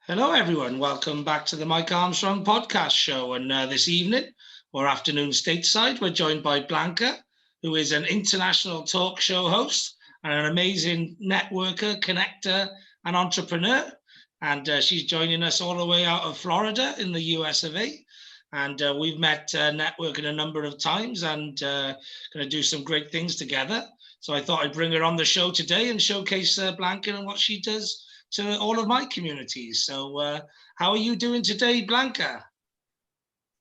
Hello, everyone. Welcome back to the Mike Armstrong podcast show. And this evening or afternoon stateside, we're joined by Blanca, who is an international talk show host and an amazing networker, connector, and entrepreneur. And she's joining us all the way out of Florida in the US of A. And we've met networking a number of times and going to do some great things together. So I thought I'd bring her on the show today and showcase Blanca and what she does to all of my communities. So how are you doing today, Blanca?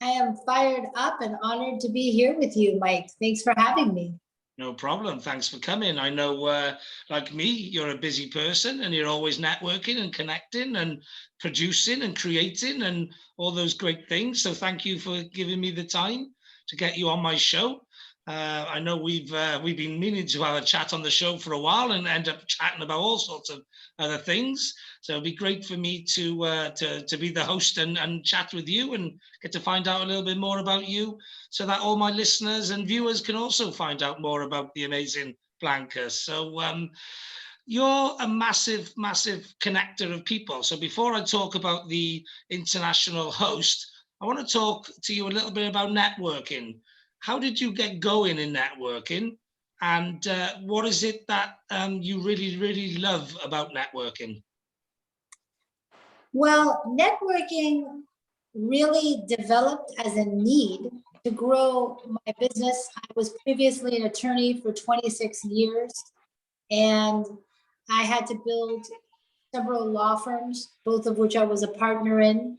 I am fired up and honored to be here with you, Mike. Thanks for having me. No problem. Thanks for coming. I know, like me, you're a busy person and you're always networking and connecting and producing and creating and all those great things. So thank you for giving me the time to get you on my show. I know we've been meaning to have a chat on the show for a while and end up chatting about all sorts of other things. So it'd be great for me to be the host and chat with you and get to find out a little bit more about you, so that all my listeners and viewers can also find out more about the amazing Blanca. So you're a massive, massive connector of people. So before I talk about the international host, I want to talk to you a little bit about networking. How did you get going in networking? And what is it that you really, really love about networking? Well, networking really developed as a need to grow my business. I was previously an attorney for 26 years, and I had to build several law firms, both of which I was a partner in.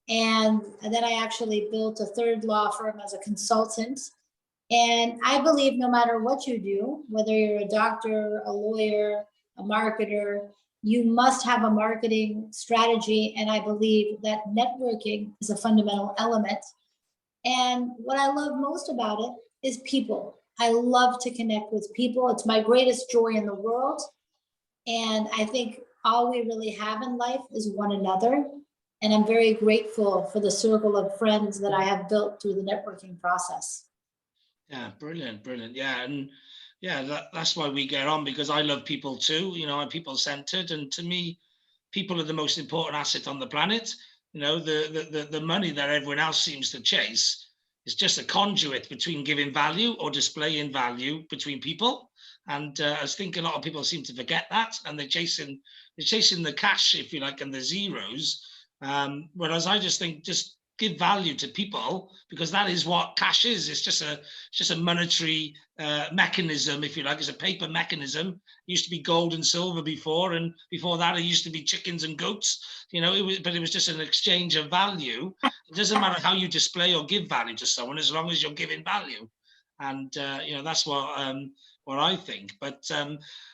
And then I actually built a third law firm as a consultant. And I believe no matter what you do, whether you're a doctor, a lawyer, a marketer, you must have a marketing strategy. And I believe that networking is a fundamental element. And what I love most about it is people. I love to connect with people. It's my greatest joy in the world. And I think all we really have in life is one another. And I'm very grateful for the circle of friends that I have built through the networking process. Yeah, brilliant, brilliant. Yeah, and yeah, that's why we get on, because I love people too. You know, I'm people centered, and to me, people are the most important asset on the planet. You know, the money that everyone else seems to chase is just a conduit between giving value or displaying value between people. And I think a lot of people seem to forget that, and they're chasing the cash, if you like, and the zeros. Whereas I just think, just give value to people, because that is what cash is. It's just a monetary mechanism, if you like. It's a paper mechanism. It used to be gold and silver before, and before that it used to be chickens and goats. You know, but it was just an exchange of value. It doesn't matter how you display or give value to someone, as long as you're giving value. And you know, that's what I think. But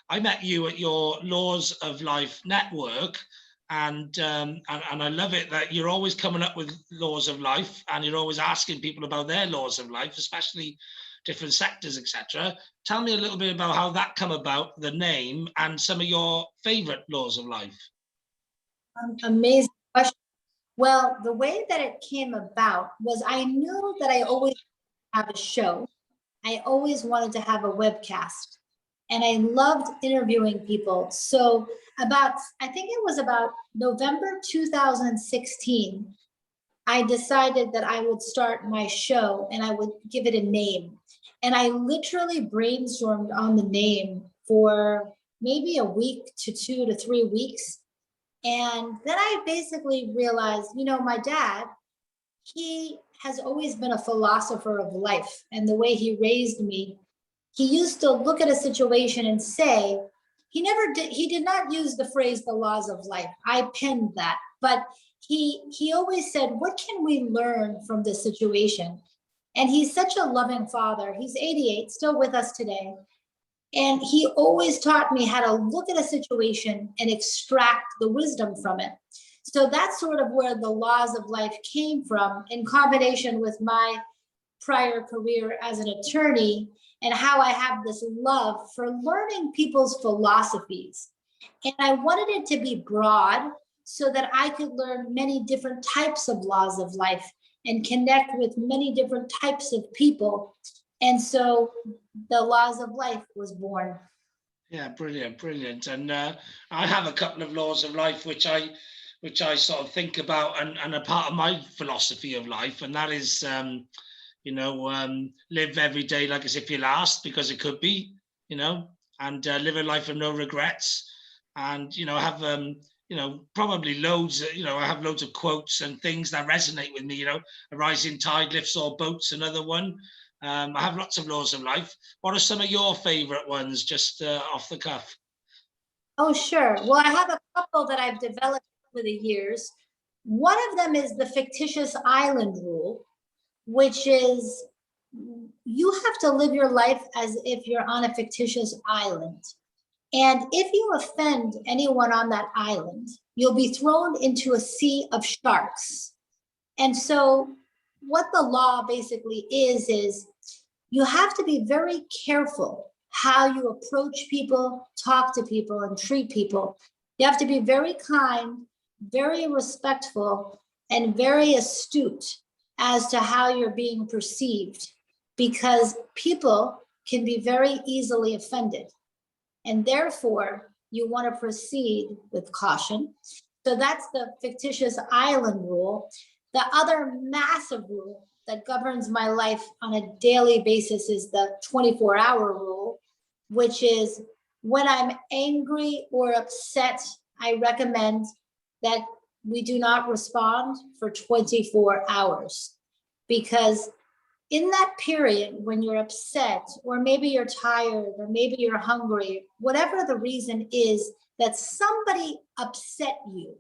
I met you at your Laws of Life network, and I love it that you're always coming up with laws of life, and you're always asking people about their laws of life, especially different sectors, etc. Tell me a little bit about how that come about, the name, and some of your favorite laws of life. Amazing question. Well, the way that it came about was I knew that I always have a show. I always wanted to have a webcast, and I loved interviewing people. So I think it was about November 2016, I decided that I would start my show and I would give it a name. And I literally brainstormed on the name for maybe a week to 2 to 3 weeks. And then I basically realized, my dad, he has always been a philosopher of life. And the way he raised me, he used to look at a situation and say, he did not use the phrase the laws of life. I penned that, but he always said, what can we learn from this situation? And he's such a loving father. He's 88, still with us today. And he always taught me how to look at a situation and extract the wisdom from it. So that's sort of where the laws of life came from, in combination with my prior career as an attorney, and how I have this love for learning people's philosophies. And I wanted it to be broad so that I could learn many different types of laws of life and connect with many different types of people. And so the laws of life was born. Yeah, brilliant, brilliant. And I have a couple of laws of life which I which I sort of think about and a part of my philosophy of life, and that is, live every day like as if you last, because it could be, and live a life of no regrets, and have probably loads. I have loads of quotes and things that resonate with me. A rising tide lifts all boats. Another one. I have lots of laws of life. What are some of your favorite ones, just off the cuff? Oh, sure. Well, I have a couple that I've developed over the years. One of them is the fictitious island rule, which is you have to live your life as if you're on a fictitious island. And if you offend anyone on that island, you'll be thrown into a sea of sharks. And so what the law basically is you have to be very careful how you approach people, talk to people, and treat people. You have to be very kind, very respectful, and very astute as to how you're being perceived, because people can be very easily offended. And therefore, you want to proceed with caution. So that's the fictitious island rule. The other massive rule that governs my life on a daily basis is the 24-hour rule, which is when I'm angry or upset, I recommend that we do not respond for 24 hours. Because in that period when you're upset, or maybe you're tired, or maybe you're hungry, whatever the reason is that somebody upset you,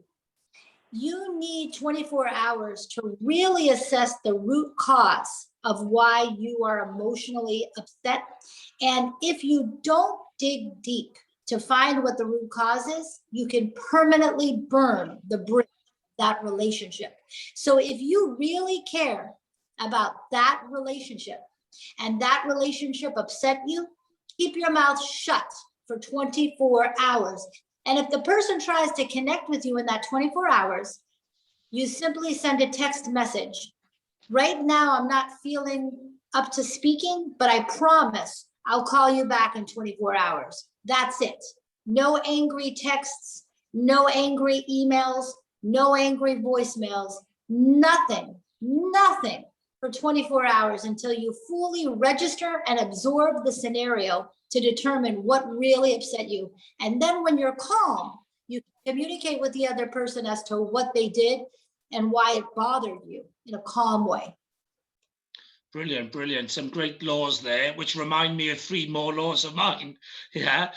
you need 24 hours to really assess the root cause of why you are emotionally upset. And if you don't dig deep to find what the root cause is, you can permanently burn the bridge of that relationship. So if you really care about that relationship and that relationship upset you, keep your mouth shut for 24 hours. And if the person tries to connect with you in that 24 hours, you simply send a text message. Right now, I'm not feeling up to speaking, but I promise I'll call you back in 24 hours. That's it. No angry texts, no angry emails, no angry voicemails, nothing for 24 hours until you fully register and absorb the scenario to determine what really upset you. And then when you're calm, you communicate with the other person as to what they did and why it bothered you in a calm way. Brilliant, brilliant. Some great laws there, which remind me of 3 more laws of mine. Yeah,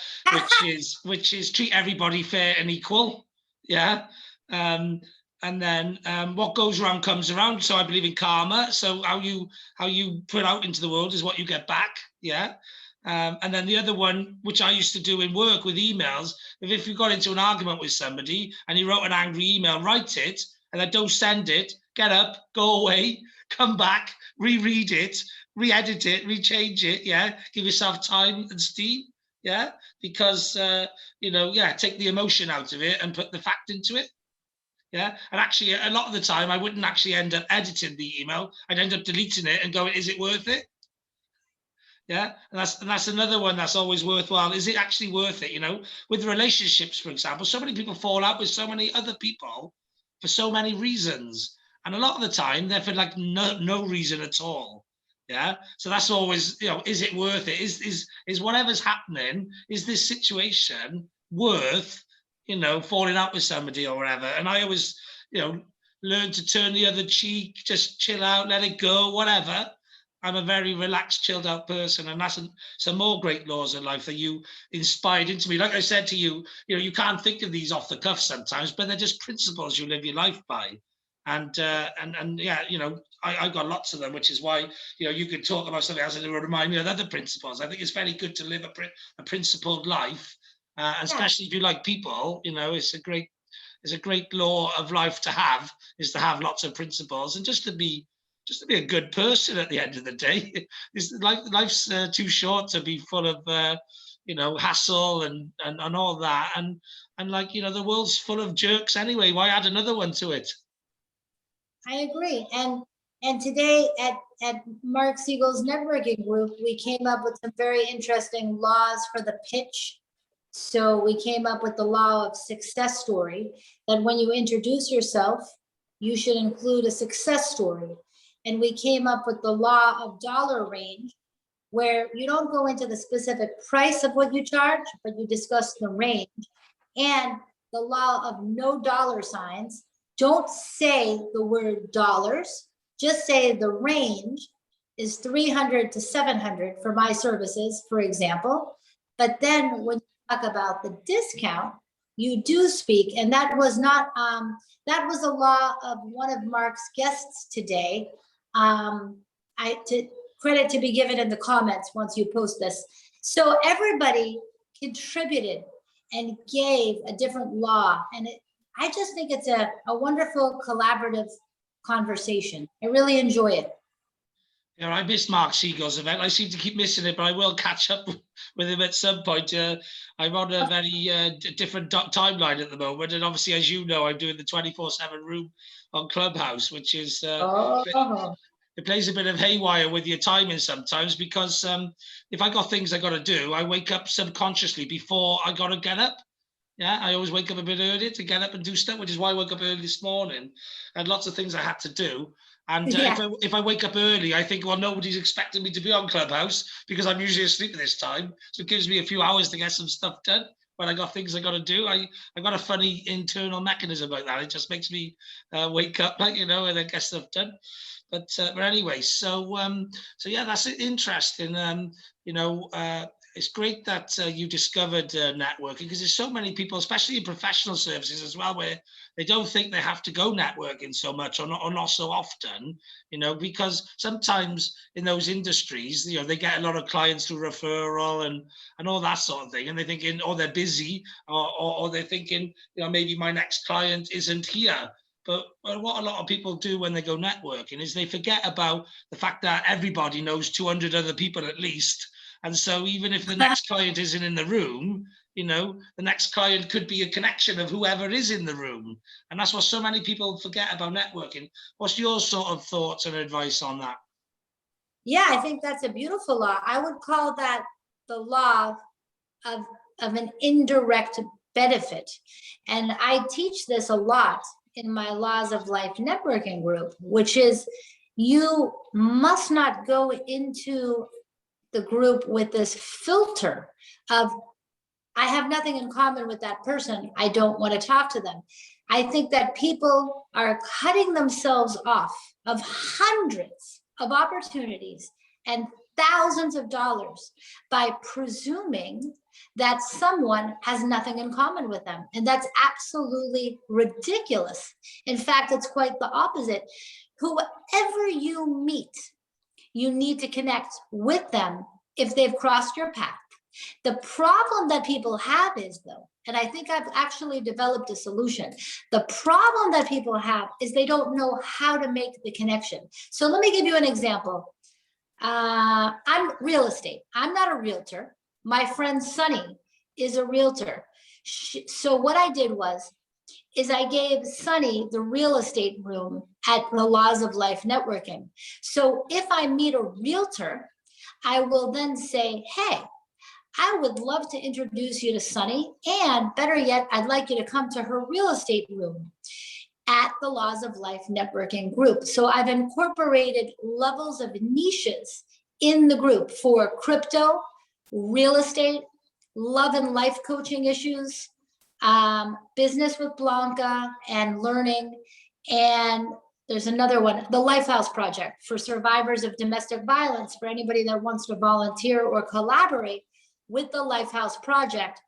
which is treat everybody fair and equal. Yeah. And then what goes around comes around. So I believe in karma. So how you put out into the world is what you get back. Yeah. And then the other one, which I used to do in work with emails, if you got into an argument with somebody and you wrote an angry email, write it and then don't send it. Get up, go away, come back, reread it, re-edit it, rechange it. Yeah, give yourself time and steam. Yeah, because take the emotion out of it and put the fact into it. Yeah, and actually, a lot of the time, I wouldn't actually end up editing the email. I'd end up deleting it and going, "Is it worth it?" Yeah, and that's another one that's always worthwhile. Is it actually worth it? With relationships, for example, so many people fall out with so many other people for so many reasons, and a lot of the time they're for like no reason at all. Yeah, so that's always, is it worth it? Is whatever's happening, is this situation worth falling out with somebody or whatever? And I always learn to turn the other cheek, just chill out, let it go, whatever. I'm a very relaxed, chilled out person, and that's some more great laws of life that you inspired into me. Like I said to you, you can't think of these off the cuff sometimes, but they're just principles you live your life by. And yeah, I got lots of them, which is why you could talk about something else and it will remind me of other principles. I think it's very good to live a principled life, especially if you like people. It's a great law of life to have, is to have lots of principles and just to be a good person at the end of the day. Life's too short to be full of hassle and all that, and the world's full of jerks anyway. Why add another one to it? I agree. And today at Mark Siegel's networking group, we came up with some very interesting laws for the pitch. So we came up with the law of success story, that when you introduce yourself, you should include a success story. And we came up with the law of dollar range, where you don't go into the specific price of what you charge, but you discuss the range. And the law of no dollar signs. Don't say the word dollars, just say the range is 300 to 700 for my services, for example. But then when you talk about the discount, you do speak, and that was not, that was a law of one of Mark's guests today. Credit to be given in the comments once you post this. So everybody contributed and gave a different law. And I just think it's a wonderful collaborative conversation. I really enjoy it. Yeah, I missed Mark Siegel's event. I seem to keep missing it, but I will catch up with him at some point. I'm on a very different timeline at the moment. And obviously, as you know, I'm doing the 24/7 room on Clubhouse, which is, it plays a bit of haywire with your timing sometimes, because if I got things I got to do, I wake up subconsciously before I got to get up. Yeah, I always wake up a bit early to get up and do stuff, which is why I woke up early this morning. I had lots of things I had to do. And if I wake up early, I think, well, nobody's expecting me to be on Clubhouse because I'm usually asleep at this time. So it gives me a few hours to get some stuff done when I got things I got to do. I got a funny internal mechanism like that. It just makes me wake up, like, and then get stuff done. But anyway, so yeah, that's interesting. It's great that you discovered networking, because there's so many people, especially in professional services as well, where they don't think they have to go networking so much, or not so often, because sometimes in those industries, they get a lot of clients through referral and all that sort of thing, and they're thinking, oh, they're busy, or they're thinking, maybe my next client isn't here. But what a lot of people do when they go networking is they forget about the fact that everybody knows 200 other people at least. And so even if the next client isn't in the room, the next client could be a connection of whoever is in the room. And that's what so many people forget about networking. What's your sort of thoughts and advice on that? Yeah, I think that's a beautiful law. I would call that the law of an indirect benefit. And I teach this a lot in my Laws of Life networking group, which is, you must not go into the group with this filter of, I have nothing in common with that person, I don't want to talk to them. I think that people are cutting themselves off of hundreds of opportunities and thousands of dollars by presuming that someone has nothing in common with them. And that's absolutely ridiculous. In fact, it's quite the opposite. Whoever you meet, you need to connect with them if they've crossed your path. The problem that people have is, though, and I think I've actually developed a solution. The problem that people have is they don't know how to make the connection. So let me give you an example. I'm real estate. I'm not a realtor. My friend Sunny is a realtor. So what I did is I gave Sunny the real estate room at the Laws of Life networking. So if I meet a realtor, I will then say, hey, I would love to introduce you to Sunny, and better yet, I'd like you to come to her real estate room at the Laws of Life networking group. So I've incorporated levels of niches in the group for crypto, real estate, love and life coaching issues, business with Blanca, and learning. And there's another one, the Lifehouse Project, for survivors of domestic violence, for anybody that wants to volunteer or collaborate with the Lifehouse Project.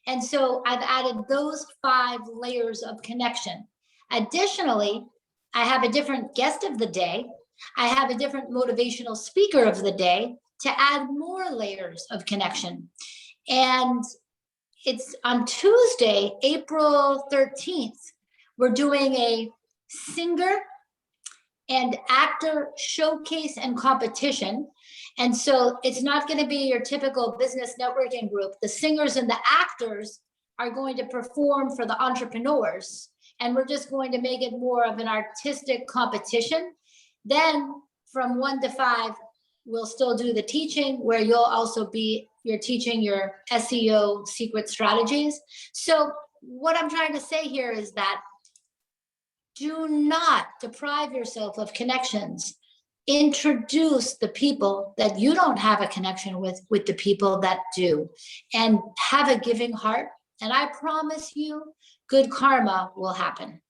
And so I've added those 5 layers of connection. Additionally, I have a different guest of the day. I have a different motivational speaker of the day to add more layers of connection. And it's on Tuesday, April 13th, we're doing a singer and actor showcase and competition. And so it's not going to be your typical business networking group. The singers and the actors are going to perform for the entrepreneurs. And we're just going to make it more of an artistic competition. Then from 1 to 5, we'll still do the teaching, where you'll also be you're teaching your SEO secret strategies. So what I'm trying to say here is that do not deprive yourself of connections. Introduce the people that you don't have a connection with the people that do, and have a giving heart. And I promise you, good karma will happen.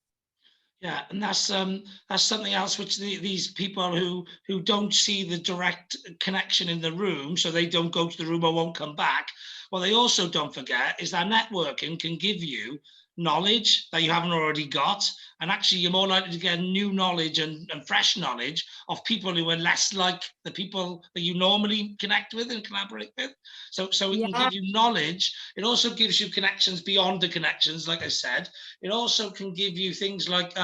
Yeah, and that's something else which these people who don't see the direct connection in the room, so they don't go to the room or won't come back. What they also don't forget is that networking can give you knowledge that you haven't already got, and actually you're more likely to get new knowledge and fresh knowledge of people who are less like the people that you normally connect with and collaborate with. So it can give you knowledge. It also gives you connections beyond the connections, like I said. It also can give you things like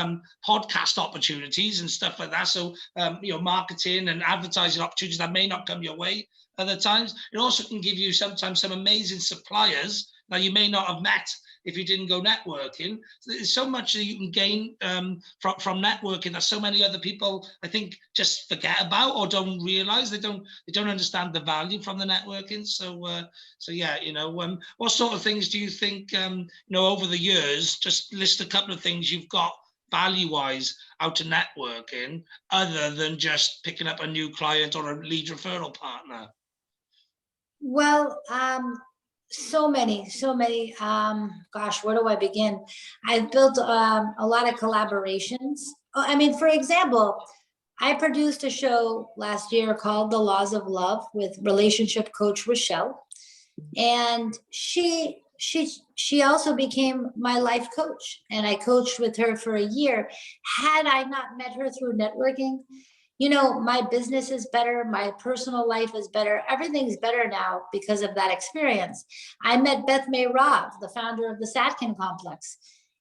podcast opportunities and stuff like that. So marketing and advertising opportunities that may not come your way other times. It also can give you sometimes some amazing suppliers that you may not have met if you didn't go networking. So there's so much that you can gain from networking that so many other people, I think, just forget about or don't realize. They don't understand the value from the networking. So what sort of things do you think over the years? Just list a couple of things you've got value-wise out of networking, other than just picking up a new client or a lead referral partner. Well, so many, gosh, where do I begin? I've built a lot of collaborations. I mean, for example, I produced a show last year called The Laws of Love with relationship coach Rochelle. And she also became my life coach, and I coached with her for a year. Had I not met her through networking, my business is better, my personal life is better, everything's better now because of that experience. I met Beth May Rav, the founder of the Satkin Complex.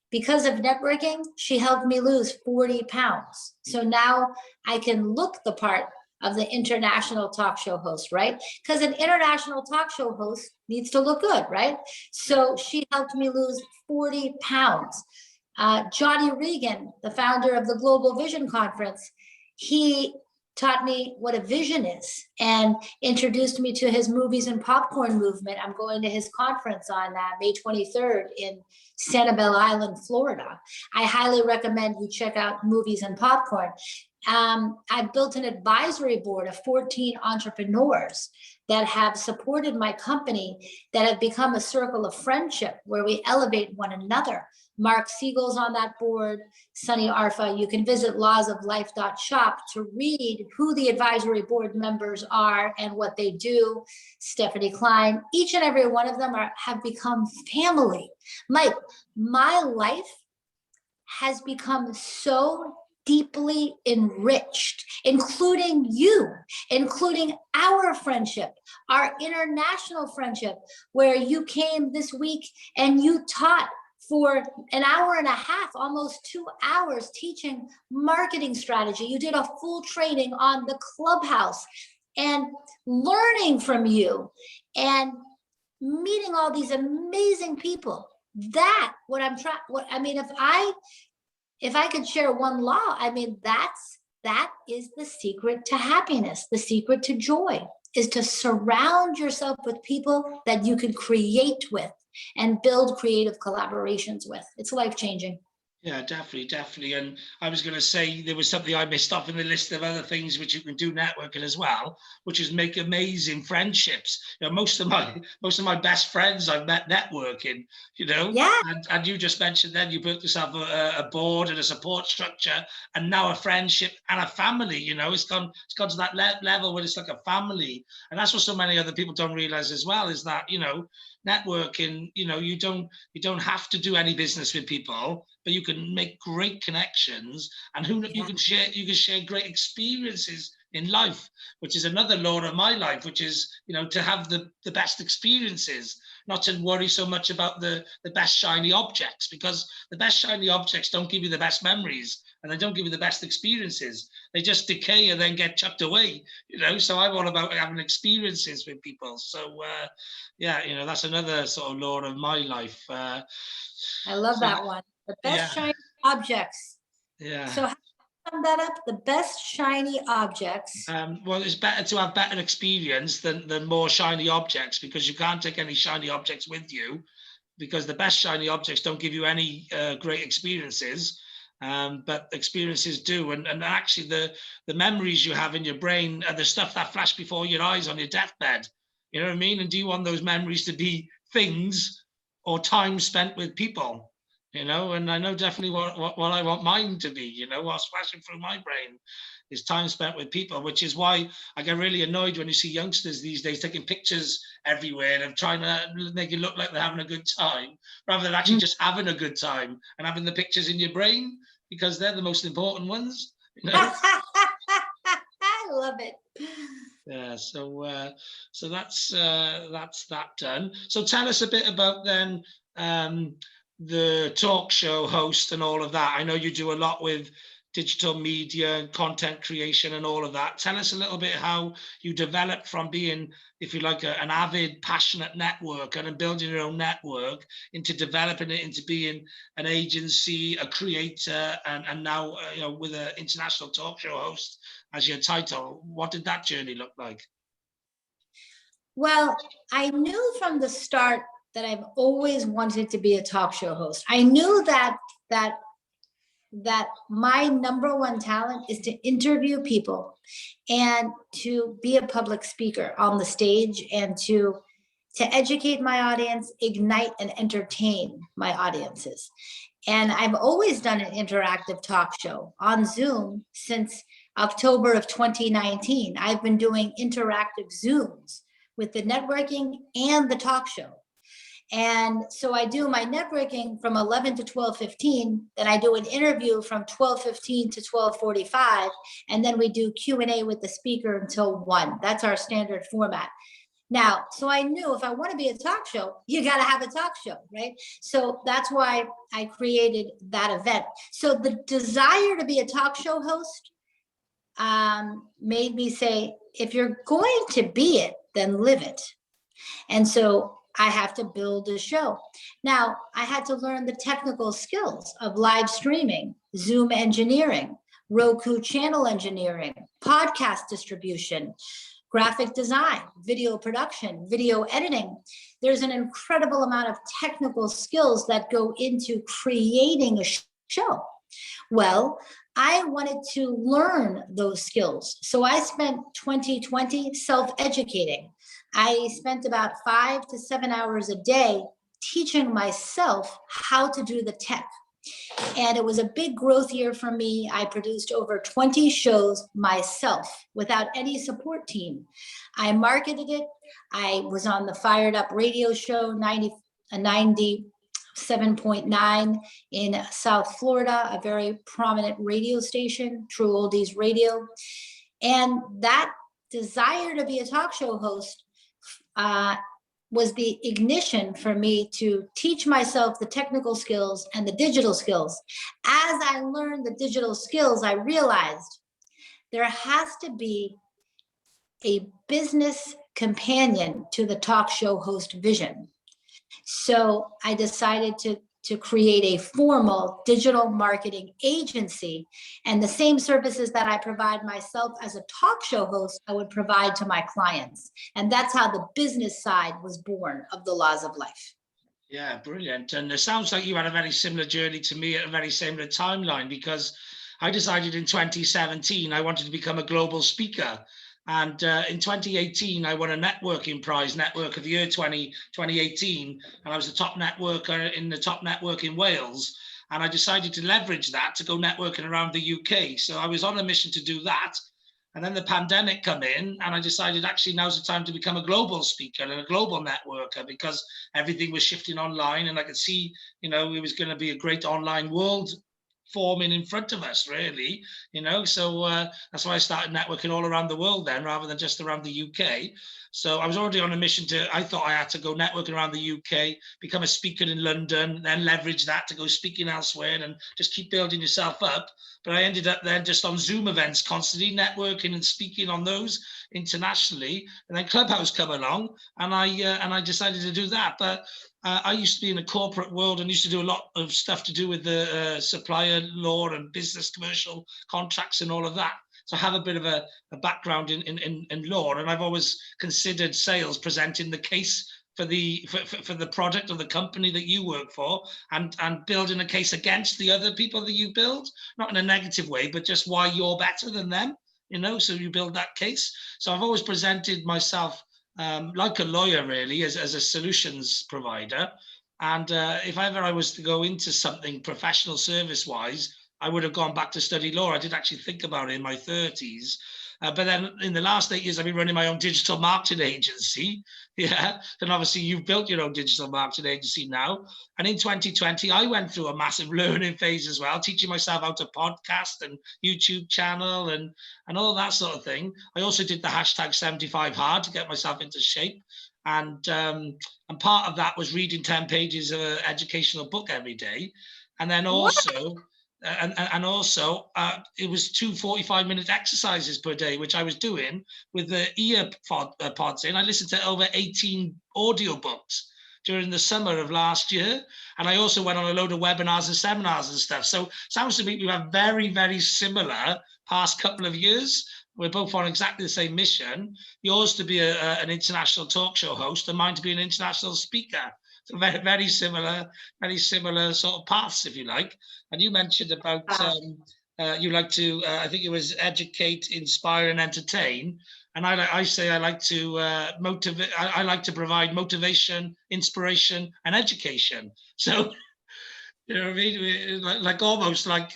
Because of networking, she helped me lose 40 pounds. So now I can look the part of the international talk show host, right? Because an international talk show host needs to look good, right? So she helped me lose 40 pounds. Johnny Regan, the founder of the Global Vision Conference, he taught me what a vision is and introduced me to his movies and popcorn movement. I'm going to his conference on May 23rd in Sanibel Island, Florida. I highly recommend you check out Movies and Popcorn. I've built an advisory board of 14 entrepreneurs that have supported my company, that have become a circle of friendship where we elevate one another. Mark Siegel's on that board, Sunny Arfa. You can visit lawsoflife.shop to read who the advisory board members are and what they do. Stephanie Klein, each and every one of them have become family. Mike, my life has become so deeply enriched, including you, including our friendship, our international friendship, where you came this week and you taught for an hour and a half, almost 2 hours, teaching marketing strategy. You did a full training on the Clubhouse, and learning from you and meeting all these amazing people. That if I could share one law, that is the secret to happiness. The secret to joy is to surround yourself with people that you can create with and build creative collaborations with. It's life-changing. Yeah, definitely. And I was going to say there was something I missed off in the list of other things which you can do networking as well, which is make amazing friendships. Most of my best friends I've met networking. Yeah. And you just mentioned then you built yourself a board and a support structure, and now a friendship and a family. It's gone to that level where it's like a family, and that's what so many other people don't realize as well, is that networking, you don't have to do any business with people, but you can make great connections, and you can share great experiences in life, which is another law of my life, which is to have the best experiences, not to worry so much about the best shiny objects, because the best shiny objects don't give you the best memories, and they don't give you the best experiences. They just decay and then get chucked away. So I'm all about having experiences with people. So that's another sort of law of my life. I love that one. The best shiny objects. Yeah. So sum that up? The best shiny objects. Well, it's better to have better experience than more shiny objects, because you can't take any shiny objects with you, because the best shiny objects don't give you any great experiences, but experiences do. And actually the memories you have in your brain are the stuff that flash before your eyes on your deathbed. You know what I mean? And do you want those memories to be things or time spent with people? You know, and I know definitely what I want mine to be, you know, what's flashing through my brain is time spent with people, which is why I get really annoyed when you see youngsters these days taking pictures everywhere and trying to make it look like they're having a good time, rather than actually just having a good time and having the pictures in your brain, because they're the most important ones, you know? I love it. Yeah, so that's that done. So tell us a bit about then the talk show host and all of that. I know you do a lot with digital media and content creation and all of that. Tell us a little bit how you developed from being, if you like, an avid, passionate networker and building your own network into developing it into being an agency, a creator, and now you know, with an international talk show host as your title. What did that journey look like? Well, I knew from the start that I've always wanted to be a talk show host. I knew that my number one talent is to interview people and to be a public speaker on the stage and to educate my audience, ignite and entertain my audiences. And I've always done an interactive talk show on Zoom since October of 2019. I've been doing interactive Zooms with the networking and the talk show. And so I do my networking from 11 to 12:15, then I do an interview from 12:15 to 12:45, and then we do Q&A with the speaker until 1. That's our standard format. Now, so I knew if I want to be a talk show, you got to have a talk show, right? So that's why I created that event. So the desire to be a talk show host made me say, if you're going to be it, then live it. And so I have to build a show. Now, I had to learn the technical skills of live streaming, Zoom engineering, Roku channel engineering, podcast distribution, graphic design, video production, video editing. There's an incredible amount of technical skills that go into creating a show. Well, I wanted to learn those skills. So I spent 2020 self-educating. I spent about 5 to 7 hours a day teaching myself how to do the tech. And it was a big growth year for me. I produced over 20 shows myself without any support team. I marketed it. I was on the Fired Up radio show, 97.9 in South Florida, a very prominent radio station, True Oldies Radio. And that desire to be a talk show host was the ignition for me to teach myself the technical skills and the digital skills. As I learned the digital skills, I realized there has to be a business companion to the talk show host vision. So I decided to create a formal digital marketing agency, and the same services that I provide myself as a talk show host, I would provide to my clients. And that's how the business side was born of The Laws of Life. Yeah, brilliant. And it sounds like you had a very similar journey to me at a very similar timeline, because I decided in 2017 I wanted to become a global speaker. And in 2018, I won a networking prize, Network of the Year 2018, and I was the top networker in the top network in Wales. And I decided to leverage that to go networking around the UK. So I was on a mission to do that. And then the pandemic come in, and I decided actually now's the time to become a global speaker and a global networker, because everything was shifting online, and I could see, you know, it was going to be a great online world forming in front of us, really, you know. So that's why I started networking all around the world then, rather than just around the UK. So I was already on a mission I thought I had to go networking around the UK, become a speaker in London, then leverage that to go speaking elsewhere and just keep building yourself up. But I ended up then just on Zoom events, constantly networking and speaking on those internationally. And then Clubhouse come along, and I decided to do that. But I used to be in the corporate world and used to do a lot of stuff to do with the supplier law and business commercial contracts and all of that. So I have a bit of a background in law, and I've always considered sales presenting the case for the product or the company that you work for, and building a case against the other people that you build, not in a negative way, but just why you're better than them, so you build that case. So I've always presented myself like a lawyer, really, as a solutions provider. And if ever I was to go into something professional service wise, I would have gone back to study law. I did actually think about it in my 30s. But then in the last 8 years, I've been running my own digital marketing agency. Yeah. And obviously you've built your own digital marketing agency now. And in 2020, I went through a massive learning phase as well, teaching myself how to podcast and YouTube channel and all that sort of thing. I also did the hashtag 75 hard to get myself into shape. And part of that was reading 10 pages of an educational book every day. And then also, it was 2 45-minute exercises per day, which I was doing with the ear pods in. I listened to over 18 audiobooks during the summer of last year. And I also went on a load of webinars and seminars and stuff. So sounds to me we have very, very similar past couple of years. We're both on exactly the same mission. Yours to be an international talk show host, and mine to be an international speaker. So very, very similar sort of paths, if you like. And you mentioned about you like to, I think it was educate, inspire, and entertain. And I say I like to motivate. I like to provide motivation, inspiration, and education. So you know what I mean? Like almost like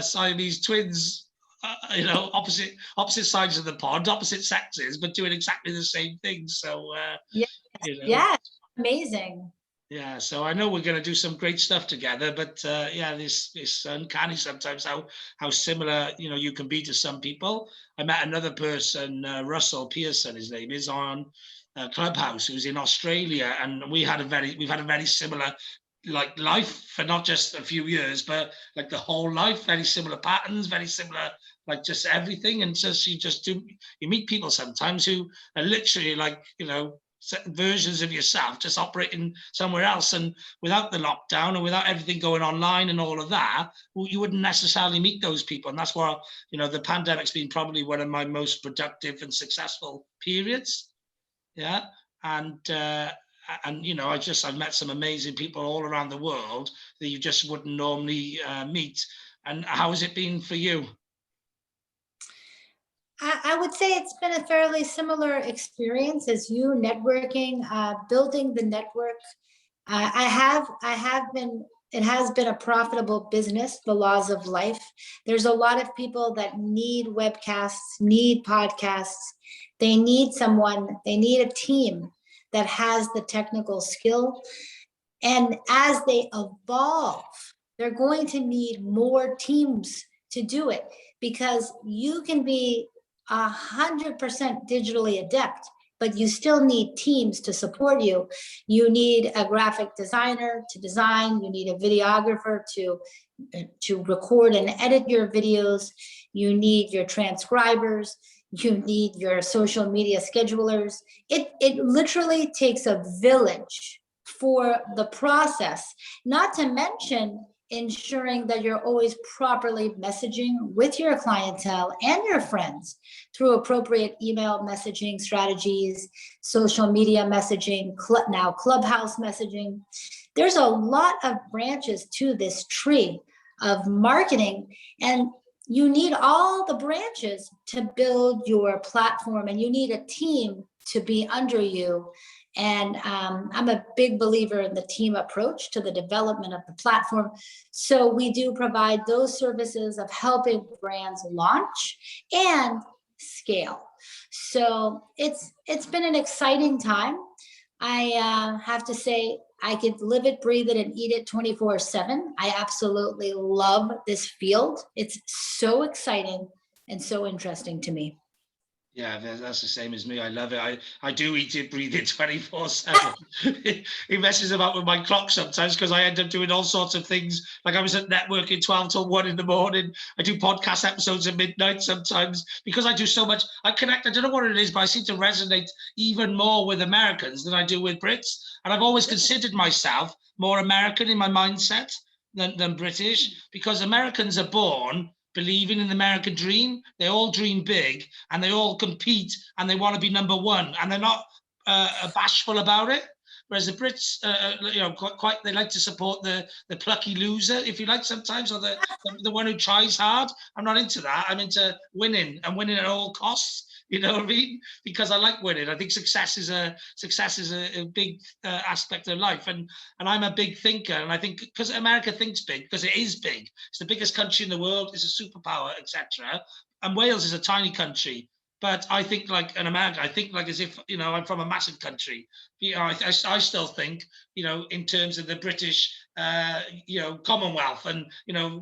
Siamese twins. Opposite sides of the pond, opposite sexes, but doing exactly the same thing. So yeah, amazing. Yeah, so I know we're going to do some great stuff together, but this uncanny sometimes how similar you can be to some people. I met another person, Russell Pearson, his name is, on Clubhouse, who's in Australia, and we've had a very similar life for not just a few years, but like the whole life, very similar patterns, very similar, like just everything. And just you meet people sometimes who are literally versions of yourself just operating somewhere else, and without the lockdown and without everything going online and all of that, you wouldn't necessarily meet those people. And that's why the pandemic's been probably one of my most productive and successful periods. Yeah. And I've met some amazing people all around the world that you just wouldn't normally meet. And how has it been for you? I would say it's been a fairly similar experience as you, networking, building the network. It has been a profitable business, the laws of life. There's a lot of people that need webcasts, need podcasts. They need a team that has the technical skill. And as they evolve, they're going to need more teams to do it, because you can be 100% digitally adept, but you still need teams to support you. You need a graphic designer to design, you need a videographer to record and edit your videos, you need your transcribers, you need your social media schedulers. It literally takes a village for the process, not to mention ensuring that you're always properly messaging with your clientele and your friends through appropriate email messaging strategies, social media messaging, now Clubhouse messaging. There's a lot of branches to this tree of marketing, and you need all the branches to build your platform, and you need a team to be under you. And I'm a big believer in the team approach to the development of the platform. So we do provide those services of helping brands launch and scale. So it's been an exciting time. I have to say, I could live it, breathe it, and eat it 24/7. I absolutely love this field. It's so exciting and so interesting to me. Yeah, that's the same as me. I love it. I do eat it, breathe it 24/7. It messes about with my clock sometimes because I end up doing all sorts of things. Like I was at networking 12 till 1 in the morning. I do podcast episodes at midnight sometimes because I do so much. I connect. I don't know what it is, but I seem to resonate even more with Americans than I do with Brits. And I've always considered myself more American in my mindset than British, because Americans are born believing in the American dream. They all dream big and they all compete and they want to be number one, and they're not bashful about it. Whereas the Brits, quite they like to support the plucky loser, if you like, sometimes, or the one who tries hard. I'm not into that. I'm into winning and winning at all costs. You know what I mean? Because I like winning. I think success is a big aspect of life, and I'm a big thinker. And I think because America thinks big, because it is big. It's the biggest country in the world. It's a superpower, etc. And Wales is a tiny country. But I think like an American, I think like as if, I'm from a massive country. I still think, in terms of the British, Commonwealth, and,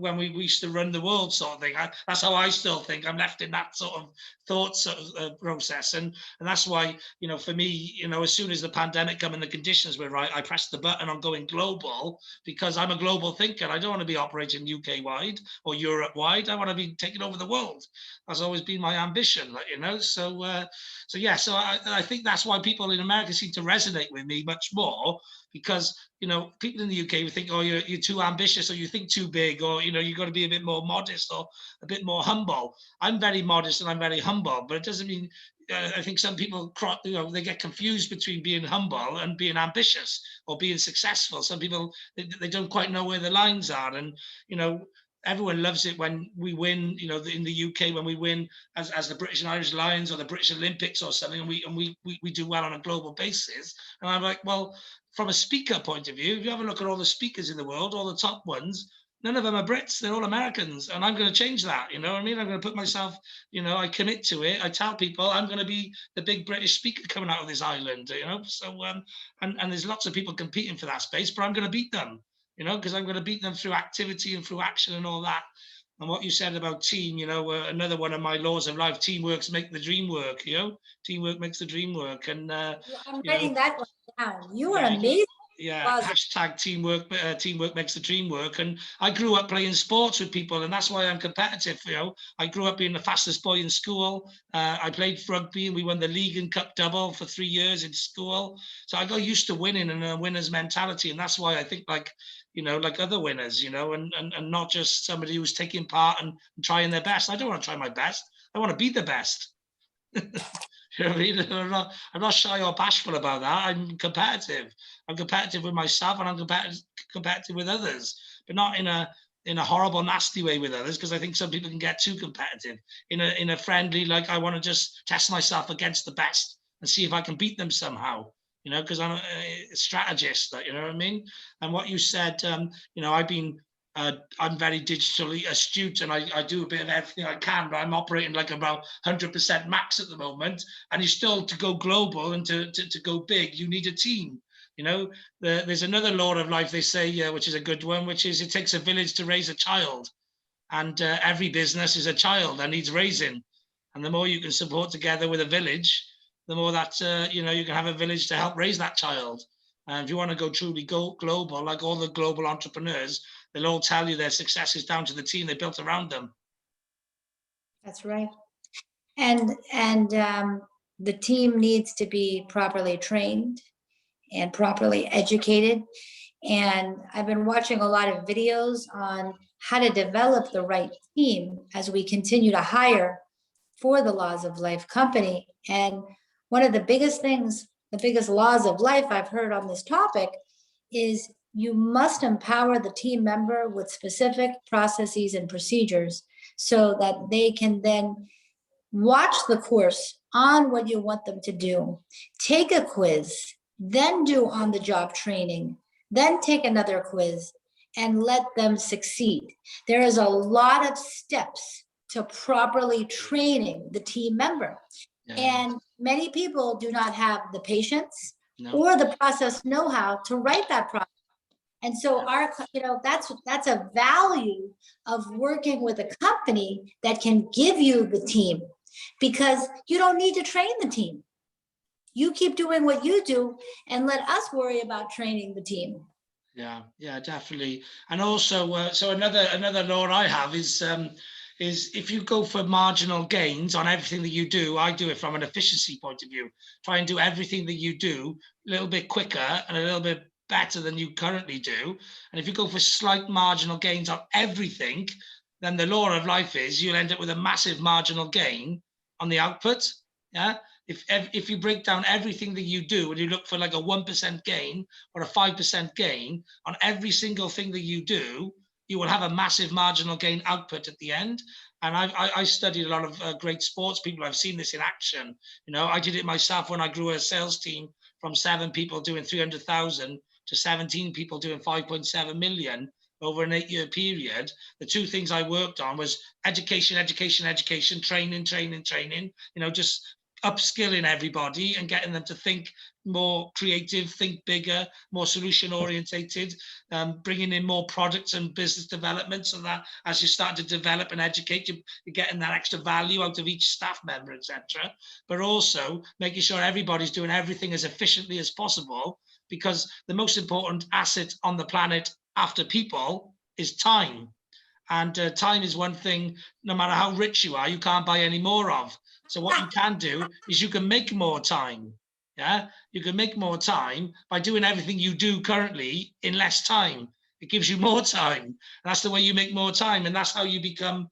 when we used to run the world sort of thing. That's how I still think. I'm left in that sort of thought sort of process. And that's why, for me, as soon as the pandemic come and the conditions were right, I pressed the button on going global, because I'm a global thinker. I don't want to be operating UK wide or Europe wide. I want to be taking over the world. That's always been my ambition, So I think that's why people in America seem to resonate with me much more, because people in the UK would think, oh, you're too ambitious, or you think too big, or you've got to be a bit more modest or a bit more humble. I'm very modest and I'm very humble, but it doesn't mean. I think some people, they get confused between being humble and being ambitious or being successful. Some people, they don't quite know where the lines are, and everyone loves it when we win, in the UK, when we win as the British and Irish Lions or the British Olympics or something, and we do well on a global basis. And I'm like, well, from a speaker point of view, if you have a look at all the speakers in the world, all the top ones, none of them are Brits, they're all Americans. And I'm going to change that, you know what I mean? I'm going to put myself, I commit to it. I tell people I'm going to be the big British speaker coming out of this island, So, and there's lots of people competing for that space, but I'm going to beat them, because I'm going to beat them through activity and through action and all that. And what you said about team, another one of my laws of life: teamwork makes the dream work. Teamwork makes the dream work. And I'm writing that one down. You are yeah, amazing. hashtag teamwork. Teamwork makes the dream work. And I grew up playing sports with people, and that's why I'm competitive. I grew up being the fastest boy in school. I played rugby, and we won the league and cup double for 3 years in school. So I got used to winning and a winner's mentality, and that's why I think like other winners, and not just somebody who's taking part and trying their best. I don't want to try my best. I want to be the best. You know what I mean? I'm not shy or bashful about that. I'm competitive. I'm competitive with myself, and I'm competitive with others, but not in a horrible, nasty way with others, because I think some people can get too competitive. In a friendly, like, I want to just test myself against the best and see if I can beat them somehow. Because I'm a strategist. You know what I mean? And what you said, I'm very digitally astute, and I do a bit of everything I can, but I'm operating like about 100% max at the moment. And you still, to go global and to go big, you need a team. There's another law of life, they say, which is a good one, which is it takes a village to raise a child. And every business is a child that needs raising. And the more you can support together with a village, the more that, you can have a village to help raise that child. And if you want to go truly global, like all the global entrepreneurs, they'll all tell you their success is down to the team they built around them. That's right. And the team needs to be properly trained and properly educated. And I've been watching a lot of videos on how to develop the right team as we continue to hire for the Laws of Life company. And one of the biggest things, the biggest laws of life I've heard on this topic is you must empower the team member with specific processes and procedures so that they can then watch the course on what you want them to do, take a quiz, then do on-the-job training, then take another quiz, and let them succeed. There is a lot of steps to properly training the team member. Yeah. And many people do not have the patience or the process know-how to write that process. And so that's a value of working with a company that can give you the team. because you don't need to train the team. You keep doing what you do and let us worry about training the team. Yeah, definitely. And also, so another law I have is if you go for marginal gains on everything that you do, I do it from an efficiency point of view. Try and do everything that you do a little bit quicker and a little bit better than you currently do. And if you go for slight marginal gains on everything, then the law of life is you'll end up with a massive marginal gain on the output. Yeah. If you break down everything that you do and you look for like a 1% gain or a 5% gain on every single thing that you do, you will have a massive marginal gain output at the end. And I studied a lot of great sports people. I've seen this in action. You know, I did it myself when I grew a sales team from 7 people doing 300,000 to 17 people doing 5.7 million over an 8-year period. The two things I worked on was education, training. You know, just upskilling everybody and getting them to think more creative, think bigger, more solution orientated, bringing in more products and business development, so that as you start to develop and educate, you're getting that extra value out of each staff member, etc. But also making sure everybody's doing everything as efficiently as possible, because the most important asset on the planet after people is time. And time is one thing, no matter how rich you are, you can't buy any more of. So what you can do is you can make more time. Yeah, you can make more time by doing everything you do currently in less time. It gives you more time. And that's the way you make more time, and that's how you become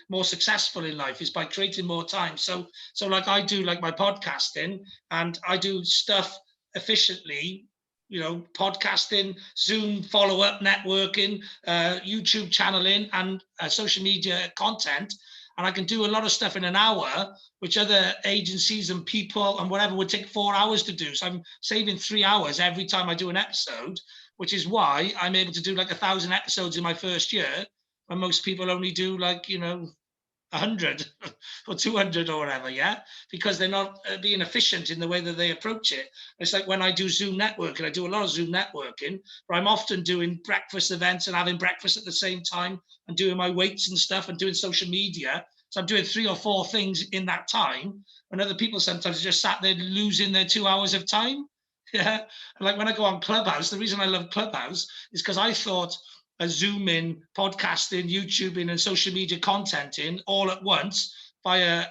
more successful in life, is by creating more time. So like I do, like my podcasting, and I do stuff efficiently. You know, podcasting, Zoom follow-up, networking, YouTube channeling, and social media content. And I can do a lot of stuff in an hour, which other agencies and people and whatever would take 4 hours to do. So I'm saving 3 hours every time I do an episode, which is why I'm able to do like 1,000 episodes in my first year, when most people only do like, you know, 100 or 200 or whatever, yeah, because they're not being efficient in the way that they approach it. It's like when I do Zoom networking, I do a lot of Zoom networking, but I'm often doing breakfast events and having breakfast at the same time and doing my weights and stuff and doing social media. So I'm doing 3 or 4 things in that time, and other people sometimes just sat there losing their 2 hours of time. Yeah, like when I go on Clubhouse, the reason I love Clubhouse is because I thought Zooming, podcasting, YouTubing, and social media contenting all at once via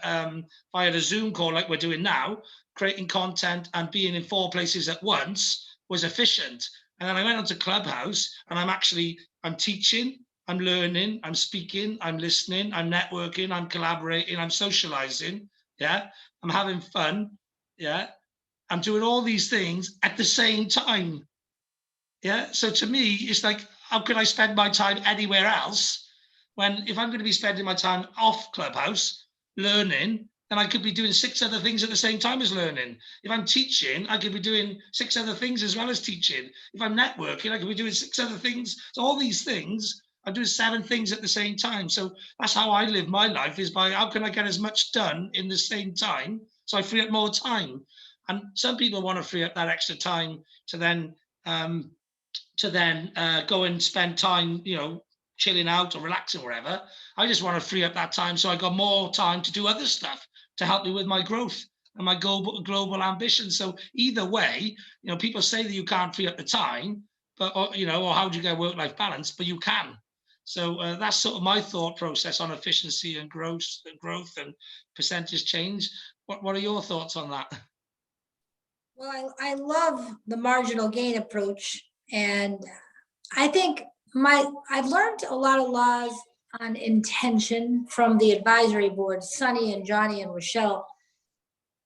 the Zoom call like we're doing now, creating content and being in 4 places at once was efficient. And then I went onto Clubhouse, and I'm teaching, I'm learning, I'm speaking, I'm listening, I'm networking, I'm collaborating, I'm socializing. Yeah, I'm having fun. Yeah, I'm doing all these things at the same time. Yeah. So to me, it's like, how can I spend my time anywhere else when, if I'm going to be spending my time off Clubhouse learning, then I could be doing 6 other things at the same time as learning. If I'm teaching, I could be doing 6 other things as well as teaching. If I'm networking, I could be doing 6 other things. So all these things, I'm doing 7 things at the same time. So that's how I live my life, is by how can I get as much done in the same time so I free up more time. And some people want to free up that extra time to then go and spend time, you know, chilling out or relaxing, wherever. I just want to free up that time so I got more time to do other stuff to help me with my growth and my global ambition. So either way, you know, people say that you can't free up the time, but or how do you get work-life balance? But you can. So that's sort of my thought process on efficiency and growth and percentage change. What are your thoughts on that? Well, I love the marginal gain approach. And I think I've learned a lot of laws on intention from the advisory board, Sonny and Johnny and Rochelle.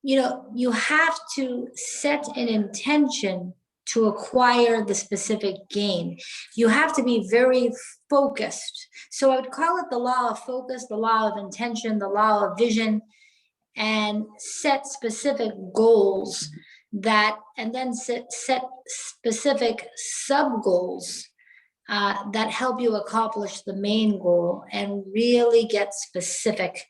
You know, you have to set an intention to acquire the specific gain. You have to be very focused. So I would call it the law of focus, the law of intention, the law of vision, and set specific goals and then set specific sub goals that help you accomplish the main goal and really get specific.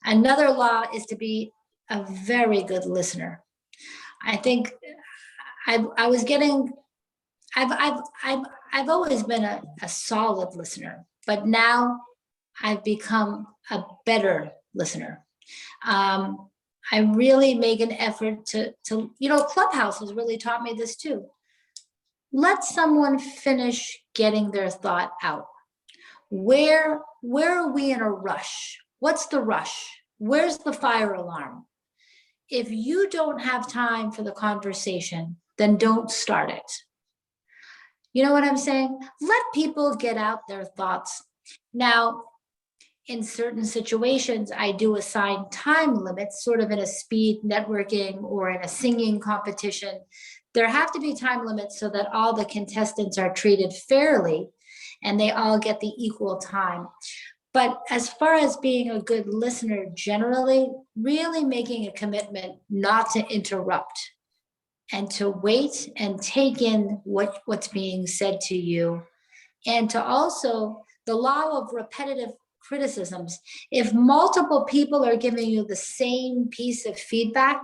Another law is to be a very good listener. I think I've always been a solid listener, but now I've become a better listener. I really make an effort to, Clubhouse has really taught me this too. Let someone finish getting their thought out. Where are we in a rush? What's the rush? Where's the fire alarm? If you don't have time for the conversation, then don't start it. You know what I'm saying? Let people get out their thoughts. Now, in certain situations, I do assign time limits, sort of in a speed networking or in a singing competition. There have to be time limits so that all the contestants are treated fairly and they all get the equal time. But as far as being a good listener generally, really making a commitment not to interrupt and to wait and take in what's being said to you. And to also, the law of repetitive criticisms. If multiple people are giving you the same piece of feedback,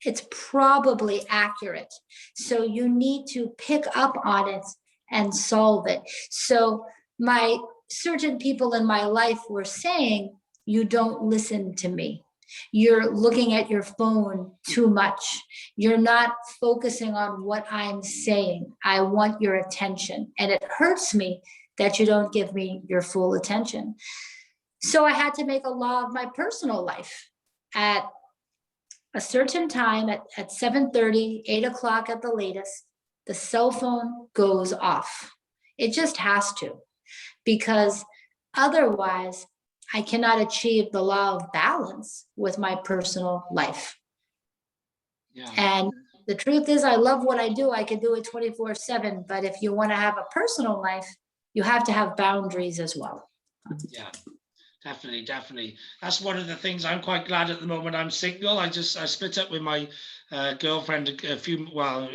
it's probably accurate. So you need to pick up on it and solve it. So certain people in my life were saying, you don't listen to me. You're looking at your phone too much. You're not focusing on what I'm saying. I want your attention. And it hurts me that you don't give me your full attention. So I had to make a law of my personal life. At a certain time, at 7:30, 8 o'clock at the latest, the cell phone goes off. It just has to, because otherwise I cannot achieve the law of balance with my personal life. Yeah. And the truth is, I love what I do. I can do it 24/7, but if you want to have a personal life, you have to have boundaries as well. Yeah. Definitely. That's one of the things. I'm quite glad at the moment I'm single. I split up with my girlfriend what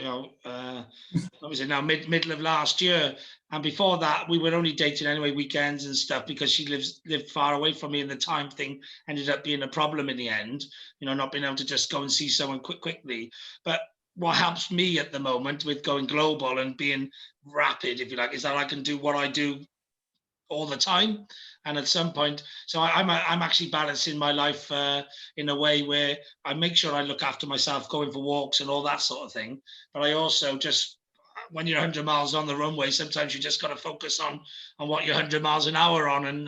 was it now, middle of last year. And before that, we were only dating anyway, weekends and stuff, because she lived far away from me, and the time thing ended up being a problem in the end, not being able to just go and see someone quickly. But what helps me at the moment with going global and being rapid, if you like, is that I can do what I do all the time. And at some point, so I'm actually balancing my life in a way where I make sure I look after myself, going for walks and all that sort of thing. But I also just, when you're 100 miles on the runway, sometimes you just got to focus on what you're 100 miles an hour on, and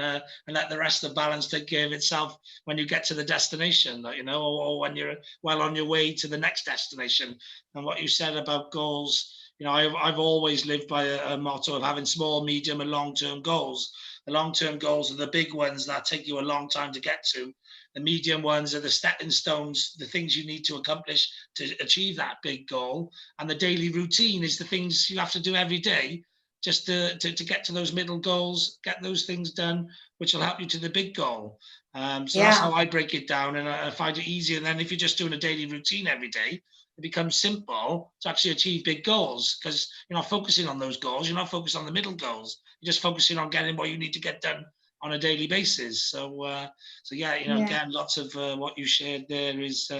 let the rest of the balance take care of itself when you get to the destination, or when you're well on your way to the next destination. And what you said about goals, I've always lived by a motto of having small, medium, and long-term goals. The long-term goals are the big ones that take you a long time to get to. The medium ones are the stepping stones, the things you need to accomplish to achieve that big goal. And the daily routine is the things you have to do every day just to get to those middle goals, get those things done, which will help you to the big goal. That's how I break it down, and I find it easier. And then if you're just doing a daily routine every day, it becomes simple to actually achieve big goals, because you're not focusing on those goals. You're not focused on the middle goals. You're just focusing on getting what you need to get done on a daily basis. So again, lots of what you shared there is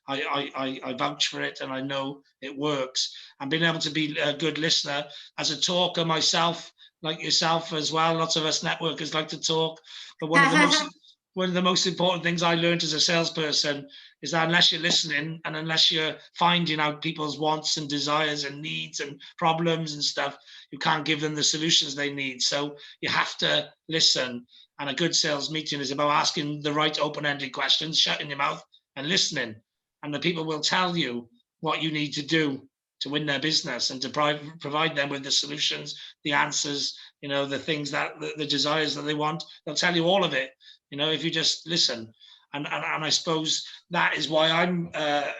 I vouch for it, and I know it works. And being able to be a good listener as a talker myself, like yourself as well. Lots of us networkers like to talk, but one of the most important things I learned as a salesperson is that unless you're listening, and unless you're finding out people's wants and desires and needs and problems and stuff, you can't give them the solutions they need. So you have to listen. And a good sales meeting is about asking the right open-ended questions, shutting your mouth and listening. And the people will tell you what you need to do to win their business, and to provide them with the solutions, the answers, the things that the desires that they want. They'll tell you all of it, if you just listen. And I suppose that is why I'm, a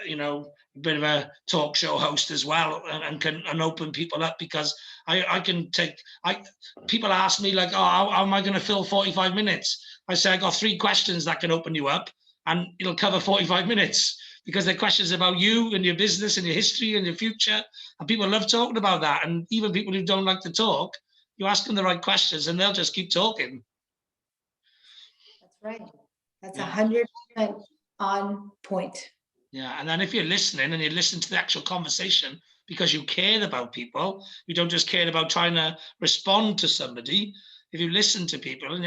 bit of a talk show host as well, and can open people up, because I can take. People ask me like, how am I going to fill 45 minutes? I say I got 3 questions that can open you up, and it'll cover 45 minutes, because they're questions about you and your business and your history and your future, and people love talking about that. And even people who don't like to talk, you ask them the right questions, and they'll just keep talking. That's right. That's 100% on point. Yeah, and then if you're listening and you listen to the actual conversation because you care about people, you don't just care about trying to respond to somebody. If you listen to people and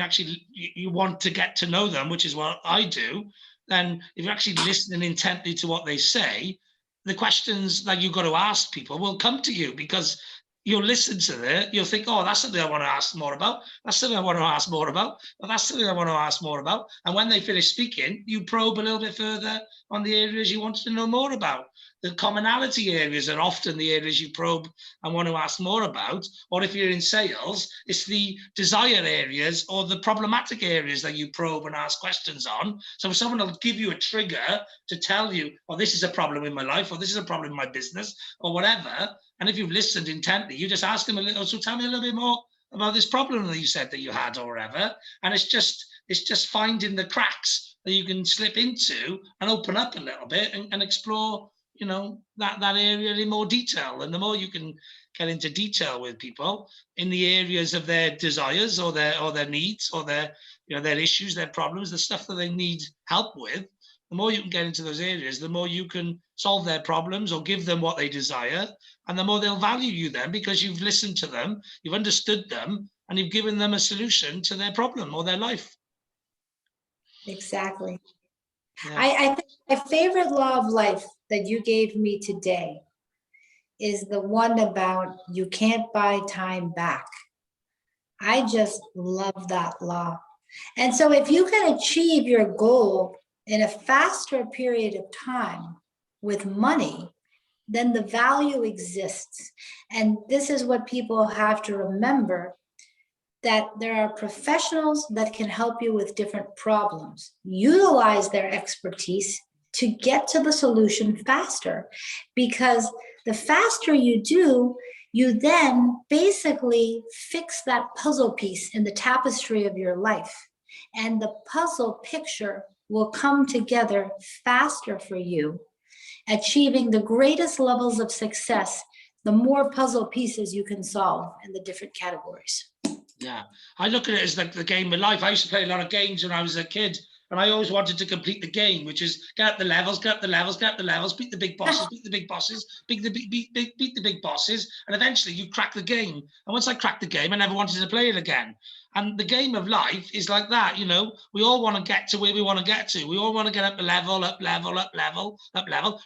you want to get to know them, which is what I do, then if you're actually listening intently to what they say, the questions that you've got to ask people will come to you, because you'll listen to it, you'll think, oh, that's something I want to ask more about. That's something I want to ask more about. Well, that's something I want to ask more about. And when they finish speaking, you probe a little bit further on the areas you wanted to know more about. The commonality areas are often the areas you probe and want to ask more about. Or if you're in sales, it's the desire areas or the problematic areas that you probe and ask questions on. So if someone will give you a trigger to tell you, oh, this is a problem in my life, or this is a problem in my business, or whatever. And if you've listened intently, you just ask them a little, so tell me a little bit more about this problem that you said that you had, or whatever. And it's just finding the cracks that you can slip into and open up a little bit and explore, that area in more detail. And the more you can get into detail with people in the areas of their desires or their needs or their issues, their problems, the stuff that they need help with, the more you can get into those areas, the more you can solve their problems or give them what they desire, and the more they'll value you then, because you've listened to them, you've understood them, and you've given them a solution to their problem or their life. Exactly. Yeah. I think my favorite law of life that you gave me today is the one about you can't buy time back. I just love that law. And so if you can achieve your goal in a faster period of time with money, then the value exists. And this is what people have to remember, that there are professionals that can help you with different problems. Utilize their expertise to get to the solution faster, because the faster you do, you then basically fix that puzzle piece in the tapestry of your life. And the puzzle picture will come together faster for you, achieving the greatest levels of success the more puzzle pieces you can solve in the different categories. Yeah, I look at it as like the game of life. I used to play a lot of games when I was a kid, and I always wanted to complete the game, which is get up the levels, beat the big bosses, beat the big bosses, beat the big bosses, and eventually you crack the game. And once I cracked the game, I never wanted to play it again. And the game of life is like that, we all want to get to where we want to get to. We all want to get up level. Not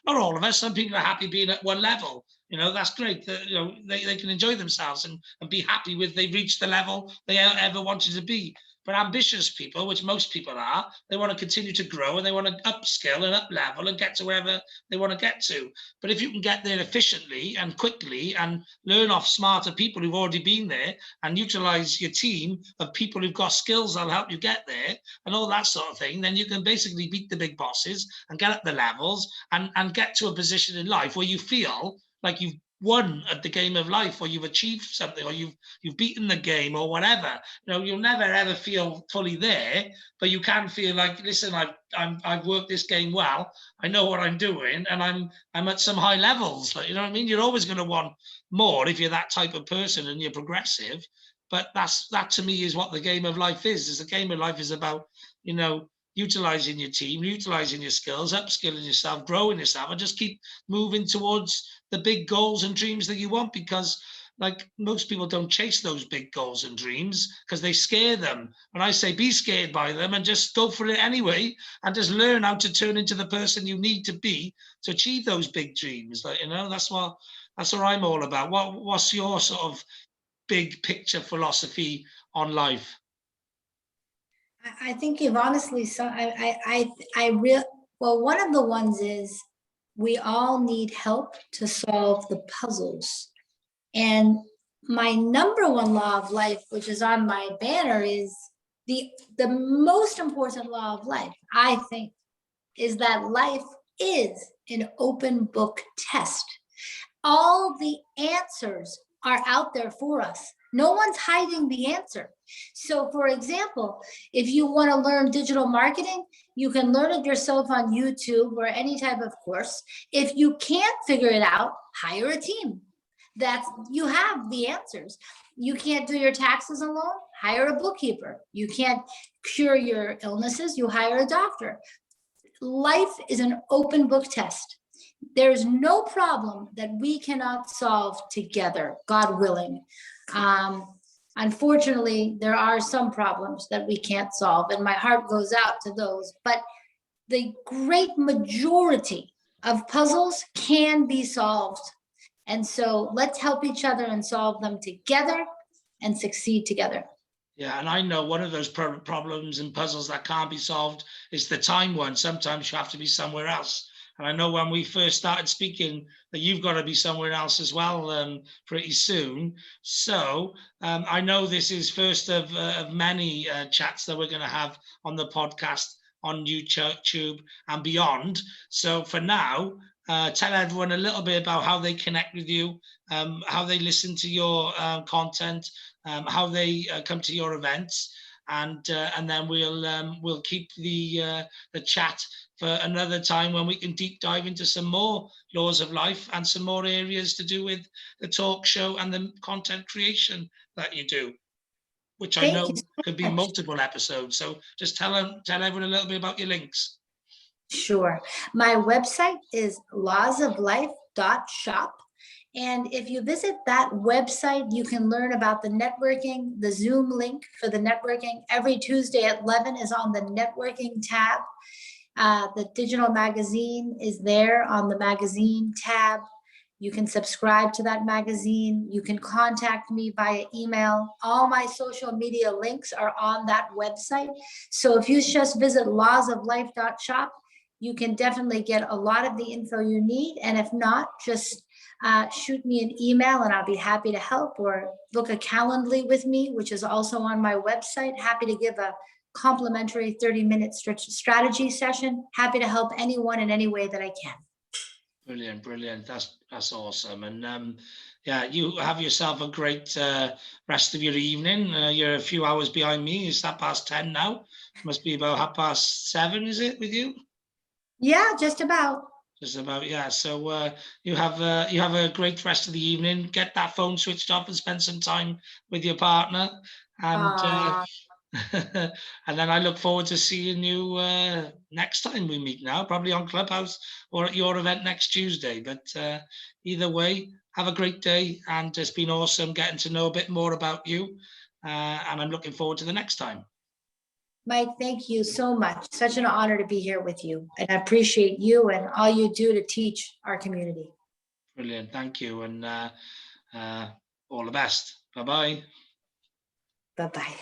all of us. Some people are happy being at one level. That's great. They can enjoy themselves and be happy with they've reached the level they ever wanted to be. But ambitious people, which most people are, they want to continue to grow and they want to upskill and up level and get to wherever they want to get to. But if you can get there efficiently and quickly and learn off smarter people who've already been there and utilize your team of people who've got skills that'll help you get there and all that sort of thing, then you can basically beat the big bosses and get up the levels and get to a position in life where you feel like you've won at the game of life, or you've achieved something, or you've beaten the game, or whatever. You'll never ever feel fully there, but you can feel like, listen, I've worked this game well. I know what I'm doing, and I'm at some high levels. Like, you know what I mean? You're always going to want more if you're that type of person and you're progressive. But that to me is what the game of life is. Is the game of life is about, utilizing your team, utilizing your skills, upskilling yourself, growing yourself, and just keep moving towards the big goals and dreams that you want. Because like most people don't chase those big goals and dreams because they scare them. And I say, be scared by them and just go for it anyway, and just learn how to turn into the person you need to be to achieve those big dreams. Like, that's what I'm all about. What's your sort of big picture philosophy on life? I think you've honestly, well, one of the ones is we all need help to solve the puzzles. And my number one law of life, which is on my banner, is the most important law of life, I think, is that life is an open book test. All the answers are out there for us. No one's hiding the answer. So for example, if you want to learn digital marketing, you can learn it yourself on YouTube or any type of course. If you can't figure it out, hire a team. You have the answers. You can't do your taxes alone, hire a bookkeeper. You can't cure your illnesses, you hire a doctor. Life is an open book test. There's no problem that we cannot solve together, God willing. Unfortunately, there are some problems that we can't solve, and my heart goes out to those. But the great majority of puzzles can be solved. And so let's help each other and solve them together and succeed together. Yeah, and I know one of those problems and puzzles that can't be solved is the time one. Sometimes you have to be somewhere else. And I know when we first started speaking that you've got to be somewhere else as well pretty soon. So I know this is first of many chats that we're going to have on the podcast, on YouTube and beyond. So for now, tell everyone a little bit about how they connect with you, how they listen to your content, how they come to your events, and then we'll keep the chat for another time when we can deep dive into some more laws of life and some more areas to do with the talk show and the content creation that you do, which I know could be multiple episodes. So just tell everyone a little bit about your links. Sure. My website is lawsoflife.shop. And if you visit that website, you can learn about the networking, the Zoom link for the networking. Every Tuesday at 11 is on the networking tab. The digital magazine is there on the magazine tab. You can subscribe to that magazine. You can contact me via email. All my social media links are on that website. So if you just visit lawsoflife.shop, you can definitely get a lot of the info you need. And if not, just shoot me an email and I'll be happy to help, or book a Calendly with me, which is also on my website. Happy to give a complimentary 30-minute strategy session. Happy to help anyone in any way that I can. Brilliant. That's awesome. And yeah, you have yourself a great rest of your evening. You're a few hours behind me. It's 10:30 now. Must be about 7:30, is it, with you? Yeah, just about. Just about, yeah. So you have a great rest of the evening. Get that phone switched off and spend some time with your partner. And and then I look forward to seeing you next time we meet now, probably on Clubhouse or at your event next Tuesday. But either way, have a great day. And it's been awesome getting to know a bit more about you. And I'm looking forward to the next time. Mike, thank you so much. Such an honor to be here with you. And I appreciate you and all you do to teach our community. Brilliant. Thank you. And all the best. Bye-bye. Bye-bye.